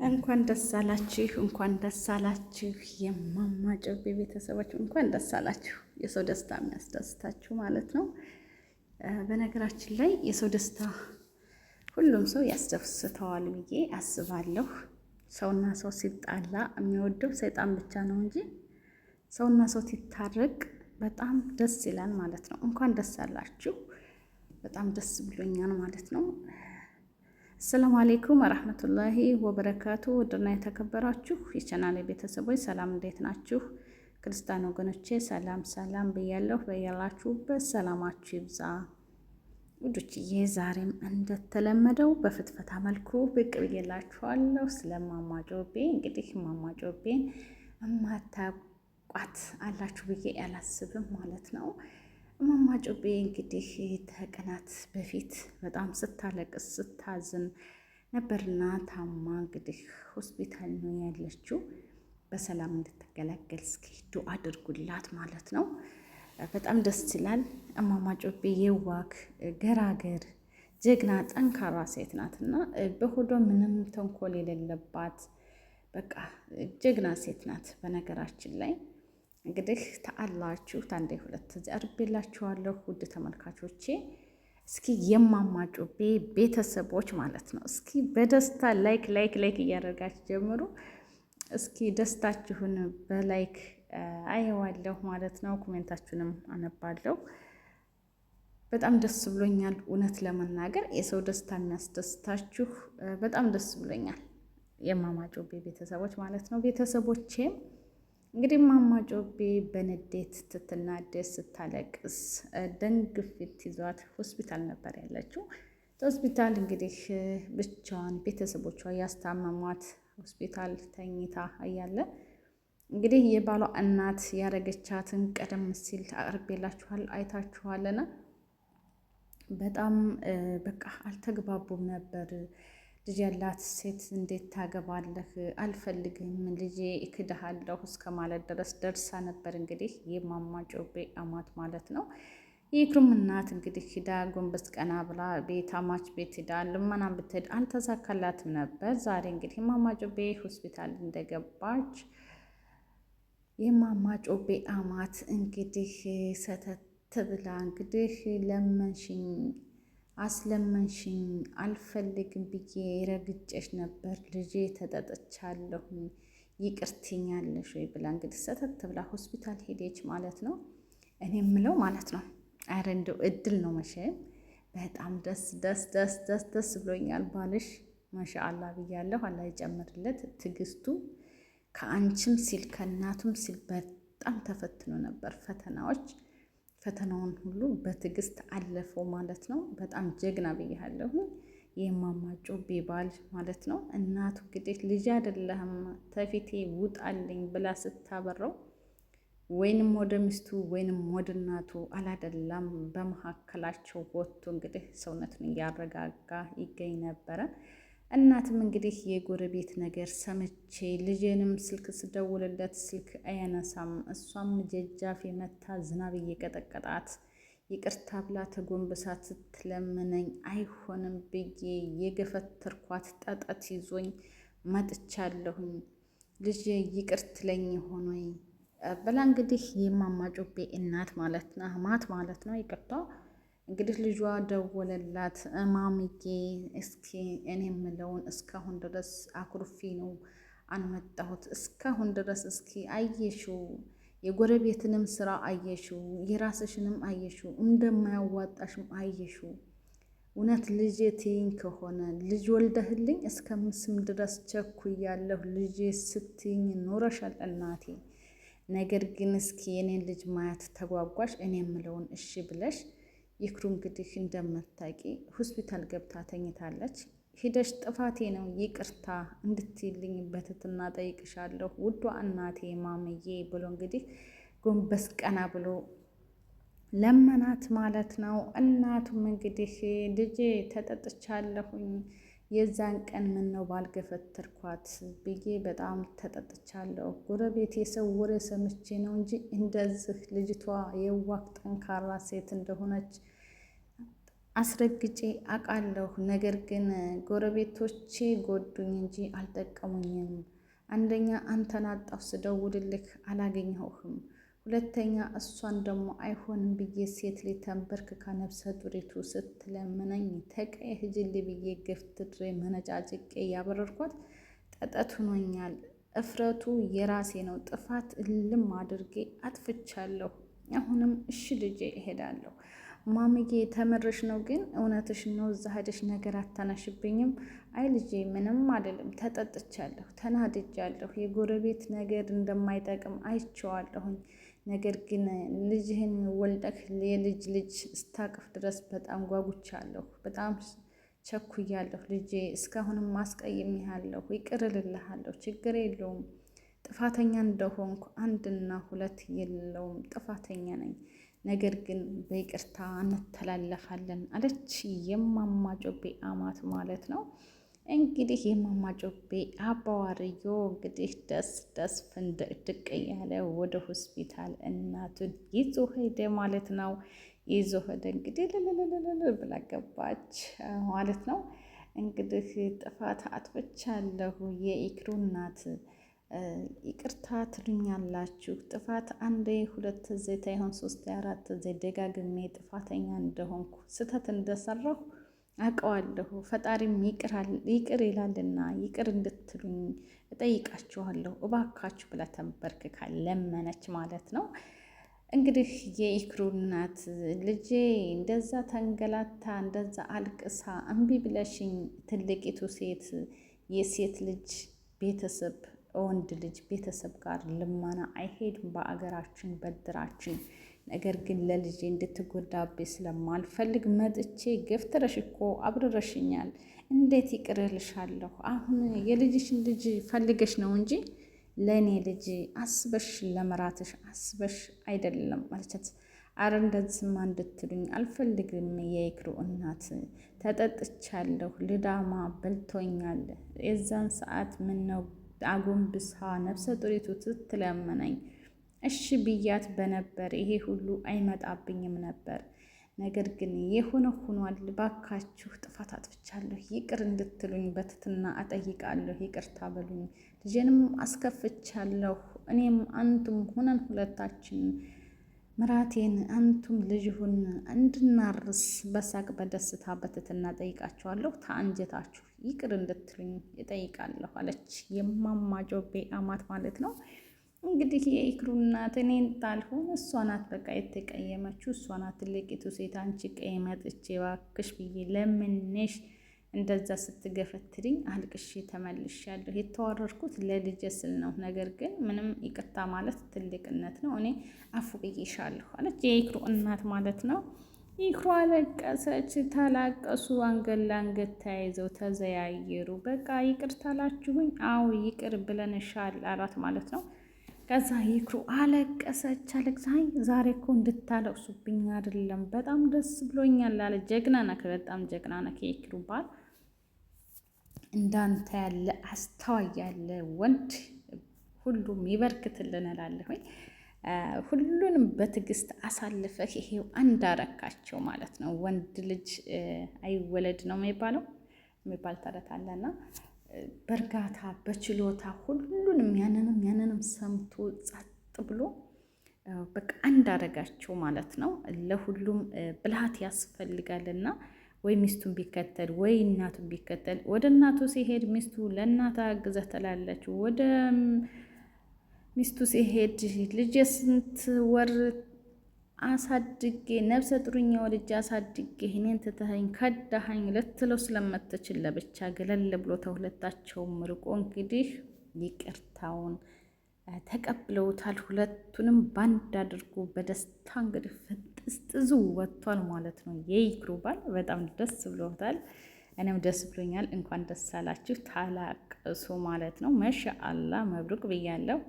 እንኳን ደስ አላችሁ፣ እንኳን ደስ አላችሁ የማማ ጮቤ ቤተሰቦች እንኳን ደስ አላችሁ። የሰው ደስታ የሚያስደስታችሁ ማለት ነው። በነገራችን ላይ የሰው ደስታ ሁሉም ሰው ያስደስተዋል ብዬ አስባለሁ። ሰውና ሰው ሲጣላ የሚወደው ሰይጣን ብቻ ነው እንጂ ሰውና ሰው ሲታረቅ በጣም ደስ ይላል ማለት ነው። እንኳን ደስ አላችሁ። በጣም ደስ ብሎኛል ማለት ነው። አሰላሙ አሌይኩም ወረህመቱላሂ ወበረካቱ። ውድና የተከበራችሁ የቻናሌ ቤተሰቦች ሰላም፣ እንዴት ናችሁ? ክርስቲያን ወገኖቼ ሰላም ሰላም ብያለሁ። በያላችሁበት ሰላማችሁ ይብዛ ውዶችዬ። ዛሬም እንደተለመደው በፍትፈታ መልኩ ብቅ ብዬላችኋለሁ ስለ እማማ ጮቤ። እንግዲህ እማማ ጮቤን እማታውቋት አላችሁ ብዬ አላስብም ማለት ነው። እማማ ጮቤ እንግዲህ ከቀናት በፊት በጣም ስታለቅስ ስታዝን ነበርና ታማ እንግዲህ ሆስፒታል ነው ያለችው። በሰላም እንድትገላገል እስኪ ዱአ አድርጉላት ማለት ነው። በጣም ደስ ይላል። እማማ ጮቤ የዋክ ገራገር ጀግና ጠንካራ ሴት ናትና በሆዷ ምንም ተንኮል የሌለባት በቃ ጀግና ሴት ናት። በነገራችን ላይ እንግዲህ ተአላችሁ ታንዴ ሁለት እዚህ አርቤላችኋለሁ ውድ ተመልካቾቼ። እስኪ የእማማ ጮቤ ቤተሰቦች ማለት ነው እስኪ በደስታ ላይክ እያደረጋችሁ ጀምሩ። እስኪ ደስታችሁን በላይክ አየዋለሁ ማለት ነው። ኮሜንታችሁንም አነባለሁ። በጣም ደስ ብሎኛል። እውነት ለመናገር የሰው ደስታ የሚያስደስታችሁ በጣም ደስ ብሎኛል። የእማማ ጮቤ ቤተሰቦች ማለት ነው። ቤተሰቦቼም እንግዲህ እማማ ጮቤ በንዴት ስትናደድ ስታለቅስ ደም ግፊት ይዟት ሆስፒታል ነበር ያለችው። ሆስፒታል እንግዲህ ብቻዋን ቤተሰቦቿ ያስታመሟት ሆስፒታል ተኝታ እያለ እንግዲህ የባሏ እናት ያረገቻትን ቀደም ሲል አቅርቤላችኋል፣ አይታችኋልና በጣም በቃ አልተግባቡም ነበር። ልጅ ያላት ሴት እንዴት ታገባለህ? አልፈልግም፣ ልጄ እክድሃለሁ እስከ ማለት ድረስ ደርሳ ነበር። እንግዲህ የእማማ ጮቤ አማት ማለት ነው። የኢክሩም እናት እንግዲህ ሂዳ ጎንበስ ቀና ብላ ቤት አማች ቤት ሂዳ ልመናን ብትሄድ አልተሳካላትም ነበር። ዛሬ እንግዲህ እማማ ጮቤ ሆስፒታል እንደገባች የእማማ ጮቤ አማት እንግዲህ ሰተት ብላ እንግዲህ ለመንሽኝ አስለመንሽኝ አልፈልግም ብዬ ረግጬሽ ነበር፣ ልጄ ተጠጥቻለሁ፣ ይቅርትኛለሽ ወይ ብላ እንግዲህ ሰተት ብላ ሆስፒታል ሄደች ማለት ነው። እኔ የምለው ማለት ነው አረ እንደው እድል ነው መቼም። በጣም ደስ ብሎኛል። ባልሽ ማሻአላ ብያለሁ። አላህ ይጨምርለት ትዕግስቱ። ከአንቺም ሲል ከእናቱም ሲል በጣም ተፈትኖ ነበር ፈተናውን ሁሉ በትዕግስት አለፈው ማለት ነው። በጣም ጀግና ብያለሁ። የእማማ ጮቤ ባል ማለት ነው። እናቱ እንግዲህ ልጅ አይደለህም ተፊቴ ውጣልኝ ብላ ስታበረው ወይንም ወደ ሚስቱ ወይንም ወደ እናቱ አላደላም፣ በመካከላቸው ወጥቶ እንግዲህ ሰውነቱን እያረጋጋ ይገኝ ነበረ። እናትም እንግዲህ የጎረቤት ነገር ሰምቼ ልጄንም ስልክ ስደውልለት ስልክ አያነሳም፣ እሷም ጀጃፍ የመታ ዝናብ እየቀጠቀጣት ይቅርታ ብላ ተጎንብሳ ስትለምነኝ አይሆንም ብዬ የገፈተርኳት ጠጠት ይዞኝ መጥቻለሁኝ፣ ልጄ ይቅርት ለኝ ሆኖኝ ብላ እንግዲህ የእማማ ጮቤ እናት ማለት ነው ይቅርታ እንግዲህ ልጇ ደወለላት። እማምዬ እስኪ እኔ የምለውን እስካሁን ድረስ አኩርፊ ነው አንመጣሁት። እስካሁን ድረስ እስኪ አየሽው፣ የጎረቤትንም ስራ አየሽው፣ የራስሽንም አየሽው፣ እንደማያዋጣሽም አየሽው። እውነት ልጄ ትይኝ ከሆነ ልጅ ወልደህልኝ እስከ ምስም ድረስ ቸኩያለሁ። ልጄ ስትይኝ ኖረሻል እናቴ። ነገር ግን እስኪ የኔን ልጅ ማየት ተጓጓሽ። እኔ የምለውን እሺ ብለሽ ይክሩ እንግዲህ እንደምታውቂ ሆስፒታል ገብታ ተኝታለች። ሂደሽ ጥፋቴ ነው ይቅርታ እንድትይልኝ በትህትና ጠይቅሻለሁ ውዷ እናቴ ማምዬ ብሎ እንግዲህ ጎንበስ ቀና ብሎ ለመናት ማለት ነው። እናቱም እንግዲህ ልጄ ተጠጥቻለሁኝ፣ የዛን ቀን ምን ነው ባልገፈተርኳት ብዬ በጣም ተጠጥቻለሁ። ጎረቤት የሰው ወሬ ሰምቼ ነው እንጂ እንደዚህ ልጅቷ የዋህ ጠንካራ ሴት እንደሆነች አስረግጬ አውቃለሁ። ነገር ግን ጎረቤቶቼ ጎዱኝ እንጂ አልጠቀሙኝም። አንደኛ አንተን አጣሁ፣ ስደውልልህ አላገኘሁህም። ሁለተኛ እሷን ደግሞ አይሆንም ብዬ ሴት ልጅ ተንበርክካ ነፍሰ ጡሪቱ ስትለምነኝ ተቀይ ህጅል ብዬ ገፍትሬ መነጫጭቄ ያበረርኳት ጠጠት ሆኖኛል። እፍረቱ የራሴ ነው። ጥፋት እልም አድርጌ አጥፍቻለሁ። አሁንም እሺ ልጄ እሄዳለሁ። ማምዬ ተመረሽ ነው ግን እውነትሽ ነው? እዛ ሄደሽ ነገር አታናሽብኝም? አይ ልጄ ምንም አይደለም፣ ተጠጥቻለሁ፣ ተናድጃለሁ። የጎረቤት ነገር እንደማይጠቅም አይቼዋለሁኝ። ነገር ግን ልጅህን ወልደህ የልጅ ልጅ እስታቅፍ ድረስ በጣም ጓጉቻለሁ፣ በጣም ቸኩያለሁ ልጄ። እስካሁንም ማስቀይሜሃለሁ፣ ይቅር እልልሃለሁ፣ ችግር የለውም። ጥፋተኛ እንደሆንኩ አንድና ሁለት የለውም፣ ጥፋተኛ ነኝ። ነገር ግን በይቅርታ እንተላለፋለን አለች የማማ ጮቤ አማት ማለት ነው። እንግዲህ የማማ ጮቤ አባዋርዮ እንግዲህ ደስ ፍንድቅድቅ እያለ ወደ ሆስፒታል እናቱን ይዞ ሄደ ማለት ነው። ይዞ ሄደ እንግዲህ ልልልልል ብላ ገባች ማለት ነው። እንግዲህ ጥፋት አጥፍቻለሁ የኢክሩ እናት ይቅርታ ትሉኛላችሁ። ጥፋት አንዴ ሁለት ዜ ታይሆን ሶስት አራት ዜ ደጋግሜ ጥፋተኛ እንደሆንኩ ስህተት እንደሰራሁ አውቀዋለሁ። ፈጣሪም ይቅር ይላልና ይቅር እንድትሉኝ እጠይቃችኋለሁ እባካችሁ ብላ ተንበርክካ ለመነች ማለት ነው። እንግዲህ የኢክሩ እናት ልጄ እንደዛ ተንገላታ እንደዛ አልቅሳ እምቢ ብለሽኝ፣ ትልቂቱ ሴት የሴት ልጅ ቤተሰብ ወንድ ልጅ ቤተሰብ ጋር ልመና አይሄድም በአገራችን በድራችን። ነገር ግን ለልጄ እንድትጎዳብኝ ስለማልፈልግ መጥቼ ገፍትረሽ እኮ አብረረሽኛል። እንዴት ይቅር እልሻለሁ? አሁን የልጅሽን ልጅ ፈልገሽ ነው እንጂ ለእኔ ልጅ አስበሽ ለመራትሽ አስበሽ አይደለም አለቻት። አረ እንደዚህማ እንድትሉኝ አልፈልግም የኢክሩ እናት፣ ተጠጥቻለሁ፣ ልዳማ በልቶኛል። የዛን ሰዓት ምነው አጎንብሳ ነፍሰ ጡሪቱ ስትለመነኝ እሺ ብያት በነበር ይሄ ሁሉ አይመጣብኝም ነበር። ነገር ግን የሆነ ሆኗል። ባካችሁ ጥፋት አጥፍቻለሁ፣ ይቅር እንድትሉኝ በትትና እጠይቃለሁ። ይቅርታ በሉኝ። ልጄንም አስከፍቻለሁ። እኔም አንቱም ሆነን ሁለታችን ምራቴን አንቱም ልጅሁን እንድናርስ በሳቅ በደስታ በትትና ጠይቃችኋለሁ። ተአንጀታችሁ ይቅር እንድትሉኝ እጠይቃለሁ አለች የማማ ጮቤ አማት ማለት ነው። እንግዲህ የኢክሩ እናት እኔን ታልሆን እሷ ናት በቃ የተቀየመችው፣ እሷ ናት ትልቂቱ ሴት። አንቺ ቀይ መጥቼ እባክሽ ብዬ ለምንሽ እንደዛ ስትገፈትሪኝ አልቅሼ ተመልሻለሁ። የተዋረድኩት ለልጄ ስል ነው። ነገር ግን ምንም ይቅርታ ማለት ትልቅነት ነው። እኔ አፉ ብዬሻለሁ አለች የኢክሩ እናት ማለት ነው። ኢክሩ አለቀሰች። ተላቀሱ። አንገት ለአንገት ተያይዘው ተዘያየሩ። በቃ ይቅር ታላችሁኝ? አዎ ይቅር ብለንሻል አሏት ማለት ነው። ከዛ ኢክሩ አለቀሰች። አለቅሳይ ዛሬ እኮ እንድታለቅሱብኝ አይደለም፣ በጣም ደስ ብሎኛል አለ። ጀግና ነክ፣ በጣም ጀግና ነክ የኢክሩ ባል። እንዳንተ ያለ አስተዋይ ያለ ወንድ ሁሉም ይበርክትልን እላለሁኝ። ሁሉንም በትዕግስት አሳልፈህ ይሄው አንዳረካቸው ማለት ነው። ወንድ ልጅ አይወለድ ነው የሚባል ተረት አለና በእርጋታ በችሎታ ሁሉንም ያንንም ሰምቶ ጸጥ ብሎ በቃ አንዳረጋቸው ማለት ነው። ለሁሉም ብልሃት ያስፈልጋልና ወይ ሚስቱን ቢከተል ወይ እናቱን ቢከተል፣ ወደ እናቱ ሲሄድ ሚስቱ ለእናት አግዘህ ትላለች። ወደ ሚስቱ ሲሄድ ልጅ ስንት ወር አሳድጌ ነፍሰ ጡርኛ ወልጄ አሳድጌ እኔን ትተኸኝ ከዳኸኝ ልትለው ስለምትችል ለብቻ ገለል ብሎ ተሁለታቸውም ርቆ እንግዲህ ይቅርታውን ተቀብለውታል። ሁለቱንም ባንድ አድርጎ በደስታ እንግዲህ ፍጥስጥዙ ወጥቷል ማለት ነው። የኢክሩ ባል በጣም ደስ ብሎታል። እኔም ደስ ብሎኛል። እንኳን ደስ አላችሁ። ታላቅሱ ማለት ነው። ማሻአላህ መብሩክ ብያለሁ።